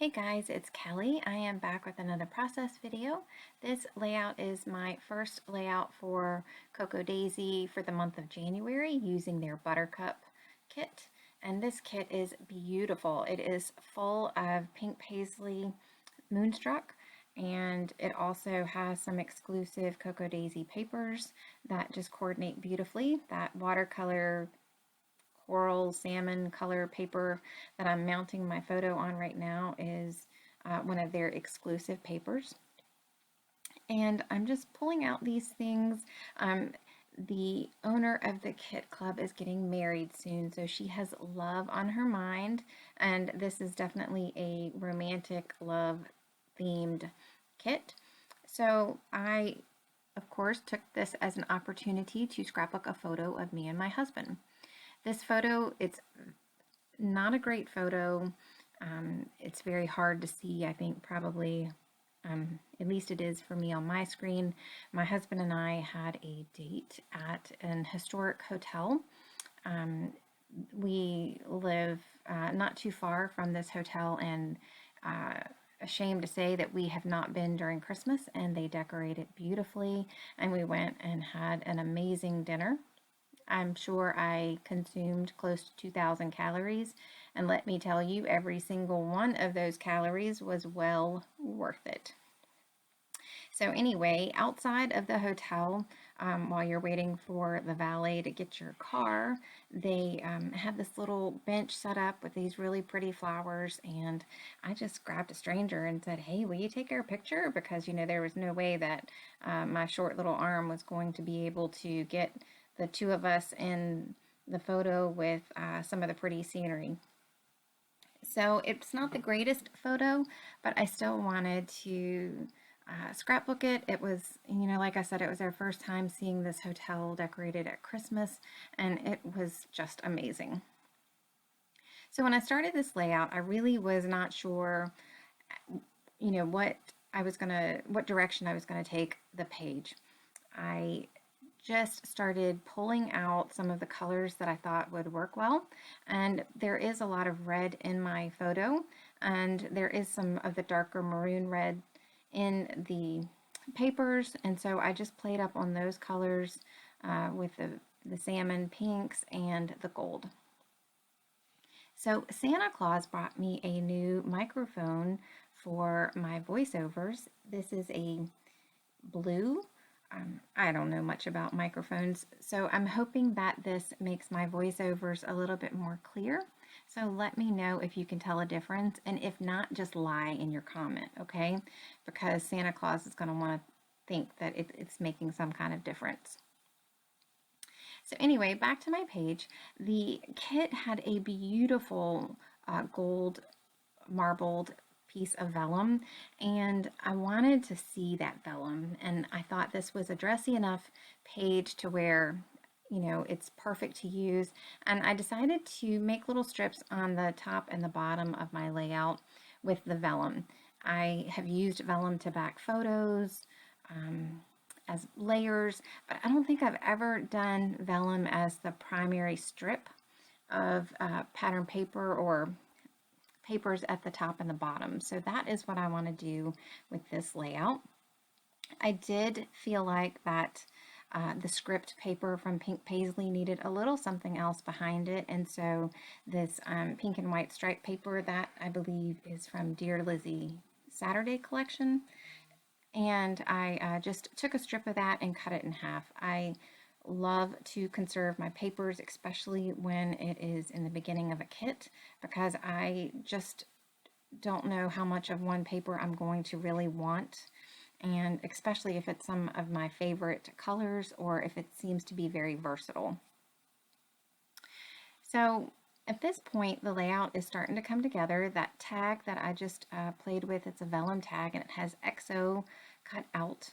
Hey guys, it's Kelly. I am back with another process video. This layout is my first layout for Cocoa Daisy for the month of January using their Buttercup kit. And this kit is beautiful. It is full of pink paisley Moonstruck, and it also has some exclusive Cocoa Daisy papers that just coordinate beautifully. That watercolor coral salmon color paper that I'm mounting my photo on right now is one of their exclusive papers. And I'm just pulling out these things. The owner of the Kit Club is getting married soon, so she has love on her mind, and this is definitely a romantic love themed kit. So I, of course, took this as an opportunity to scrapbook a photo of me and my husband. This photo, it's not a great photo. It's very hard to see, I think probably, at least it is for me on my screen. My husband and I had a date at an historic hotel. We live not too far from this hotel, and ashamed to say that we have not been during Christmas, and they decorate it beautifully, and we went and had an amazing dinner. I'm sure I consumed close to 2,000 calories, and let me tell you, every single one of those calories was well worth it. So anyway, outside of the hotel, while you're waiting for the valet to get your car, they had this little bench set up with these really pretty flowers, and I just grabbed a stranger and said, "Hey, will you take our picture?" Because, there was no way that my short little arm was going to be able to get the two of us in the photo with some of the pretty scenery. So it's not the greatest photo, but I still wanted to scrapbook it. It was, like I said, it was our first time seeing this hotel decorated at Christmas, and it was just amazing. So when I started this layout, I really was not sure, what direction I was gonna take the page. I just started pulling out some of the colors that I thought would work well. And there is a lot of red in my photo, and there is some of the darker maroon red in the papers. And so I just played up on those colors with the salmon pinks and the gold. So Santa Claus brought me a new microphone for my voiceovers. This is a blue. I don't know much about microphones, so I'm hoping that this makes my voiceovers a little bit more clear. So let me know if you can tell a difference, and if not, just lie in your comment, okay? Because Santa Claus is going to want to think that it's making some kind of difference. So anyway, back to my page. The kit had a beautiful gold marbled piece of vellum, and I wanted to see that vellum, and I thought this was a dressy enough page to where it's perfect to use. And I decided to make little strips on the top and the bottom of my layout with the vellum. I have used vellum to back photos as layers, but I don't think I've ever done vellum as the primary strip of pattern paper or papers at the top and the bottom. So that is what I want to do with this layout. I did feel like that the script paper from Pink Paisley needed a little something else behind it, and so this pink and white stripe paper that I believe is from Dear Lizzie Saturday collection, and I just took a strip of that and cut it in half. I love to conserve my papers, especially when it is in the beginning of a kit, because I just don't know how much of one paper I'm going to really want, and especially if it's some of my favorite colors or if it seems to be very versatile. So at this point, the layout is starting to come together. That tag that I just played with, it's a vellum tag, and it has XO cut out.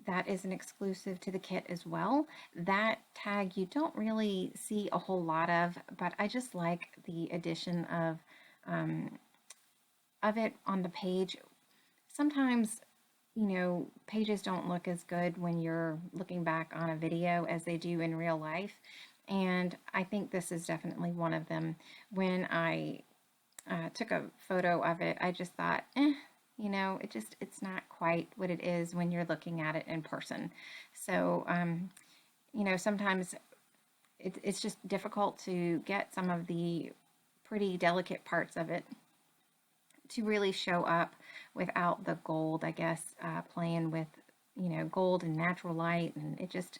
That is an exclusive to the kit as well. That tag you don't really see a whole lot of, but I just like the addition of it on the page. Sometimes, pages don't look as good when you're looking back on a video as they do in real life. And I think this is definitely one of them. When I took a photo of it, I just thought, you know, it's not quite what it is when you're looking at it in person. So, you know, sometimes it's just difficult to get some of the pretty delicate parts of it to really show up without the gold, I guess, playing with, you know, gold and natural light. And it just,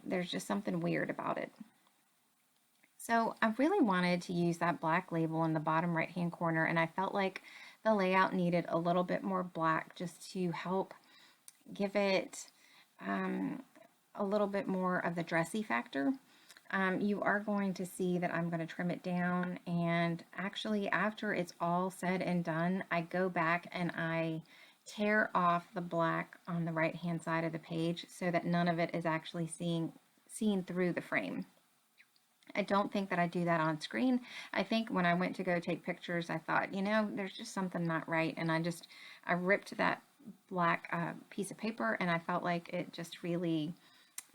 there's just something weird about it. So I really wanted to use that black label in the bottom right hand corner, and I felt like the layout needed a little bit more black just to help give it um, a little bit more of the dressy factor. You are going to see that I'm going to trim it down, and actually after it's all said and done, I go back and I tear off the black on the right hand side of the page so that none of it is actually seen through the frame. I don't think that I do that on screen. I think when I went to go take pictures, I thought, you know, there's just something not right. And I ripped that black piece of paper, and I felt like it just really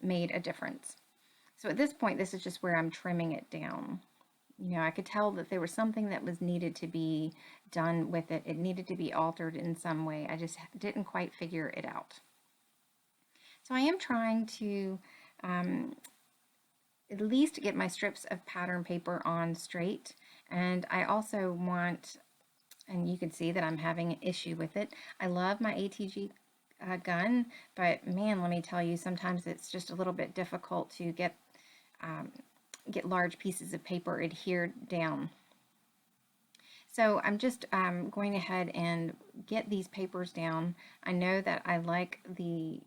made a difference. So at this point, this is just where I'm trimming it down. You know, I could tell that there was something that was needed to be done with it. It needed to be altered in some way. I just didn't quite figure it out. So I am trying to at least get my strips of pattern paper on straight. And I also want, and you can see that I'm having an issue with it. I love my ATG gun, but man, let me tell you, sometimes it's just a little bit difficult to get large pieces of paper adhered down. So I'm just going ahead and get these papers down. I know that I like the,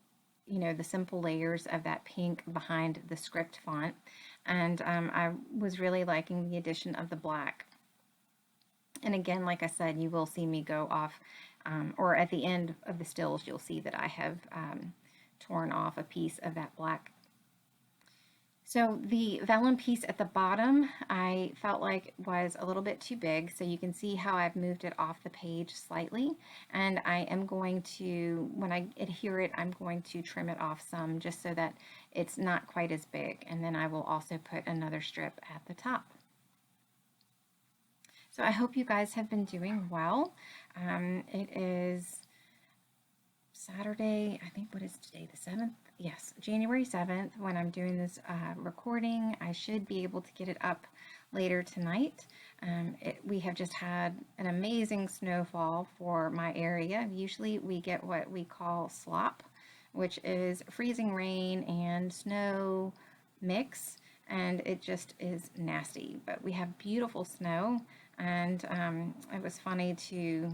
you know, the simple layers of that pink behind the script font, and I was really liking the addition of the black. And again, like I said, you will see me go off, or at the end of the stills, you'll see that I have torn off a piece of that black. So the vellum piece at the bottom, I felt like was a little bit too big. So you can see how I've moved it off the page slightly. And I am going to, when I adhere it, I'm going to trim it off some just so that it's not quite as big. And then I will also put another strip at the top. So I hope you guys have been doing well. It is Saturday, I think, what is today, the 7th? Yes, January 7th, when I'm doing this recording. I should be able to get it up later tonight. We have just had an amazing snowfall for my area. Usually we get what we call slop, which is freezing rain and snow mix, and it just is nasty. But we have beautiful snow. And it was funny to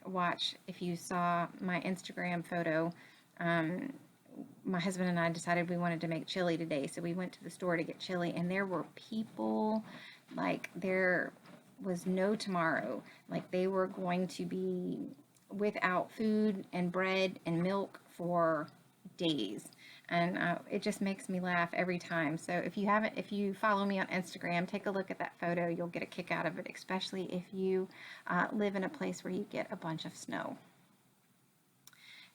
watch. If you saw my Instagram photo, my husband and I decided we wanted to make chili today. So we went to the store to get chili, and there were people like there was no tomorrow. Like they were going to be without food and bread and milk for days. And it just makes me laugh every time. So if you follow me on Instagram, take a look at that photo. You'll get a kick out of it, especially if you live in a place where you get a bunch of snow.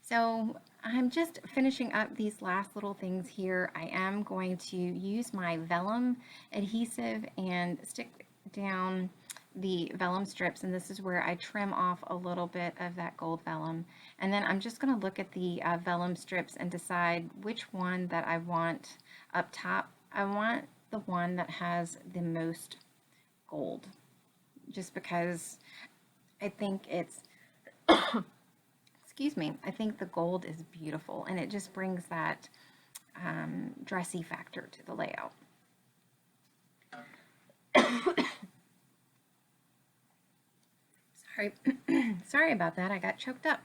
So I'm just finishing up these last little things here. I am going to use my vellum adhesive and stick down the vellum strips, and this is where I trim off a little bit of that gold vellum. And then I'm just going to look at the vellum strips and decide which one that I want up top. I want the one that has the most gold, just because I think it's excuse me, I think the gold is beautiful, and it just brings that dressy factor to the layout. Sorry about that. I got choked up.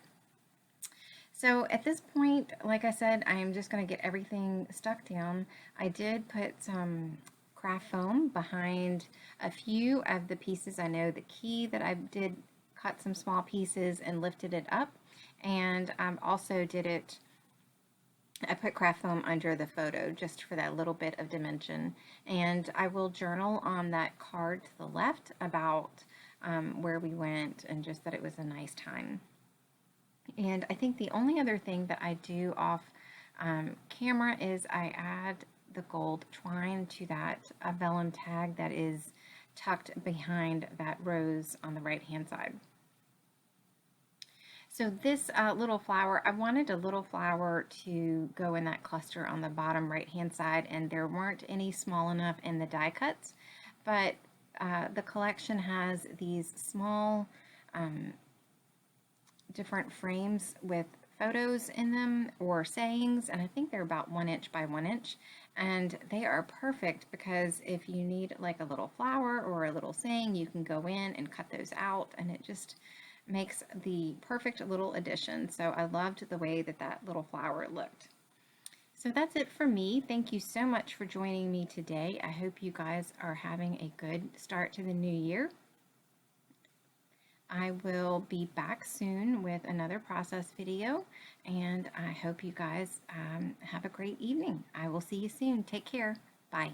So at this point, like I said, I am just going to get everything stuck down. I did put some craft foam behind a few of the pieces. I know the key that I did cut some small pieces and lifted it up, and also I put craft foam under the photo just for that little bit of dimension. And I will journal on that card to the left about where we went and just that it was a nice time. And I think the only other thing that I do off camera is I add the gold twine to that vellum tag that is tucked behind that rose on the right hand side. So this little flower, I wanted a little flower to go in that cluster on the bottom right hand side, and there weren't any small enough in the die cuts, but the collection has these small different frames with photos in them or sayings, and I think they're about 1 inch by 1 inch, and they are perfect because if you need like a little flower or a little saying, you can go in and cut those out, and it just makes the perfect little addition. So I loved the way that that little flower looked. So that's it for me. Thank you so much for joining me today. I hope you guys are having a good start to the new year. I will be back soon with another process video, and I hope you guys have a great evening. I will see you soon. Take care. Bye.